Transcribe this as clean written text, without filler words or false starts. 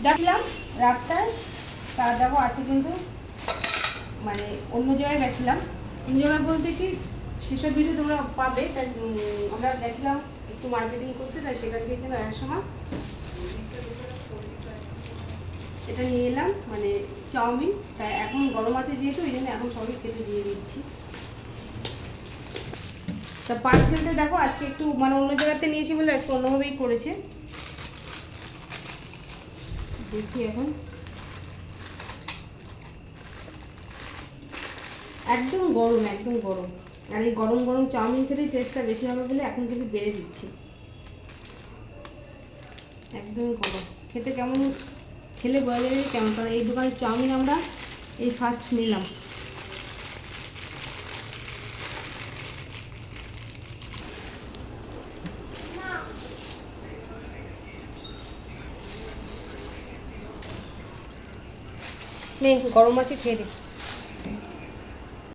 দেখলাম রাস্তায়, তা দেখো আছে কিন্তু মানে অন্য জায়গায় গেছিলাম। অন্য জায়গায় বলতে কি সেসব ভিডিও তোমরা পাবে, তাই আমরা গেছিলাম একটু মার্কেটিং করতে, তাই সেখান থেকে কিন্তু এক সময় এটা নিয়ে এলাম মানে চাউমিন। তাই এখন গরম আছে যেহেতু এই জন্য এখন সবই খেতে দিয়ে দিচ্ছি। তা পার্সেলটা দেখো আজকে একটু মানে অন্য জায়গাতে নিয়েছি বলে আজকে অন্যভাবেই করেছে। দেখি এখন একদম গরম, একদম গরম। আর এই গরম গরম চাউমিন খেতেই টেস্টটা বেশি হবে বলে এখন থেকে বেড়ে দিচ্ছি। একদমই গরম, খেতে কেমন খেলে বোঝা যাবে কেমন, কারণ এই দোকানের চাউমিন আমরা এই ফার্স্ট নিলাম। নেই গরম আছে, খেয়ে দে।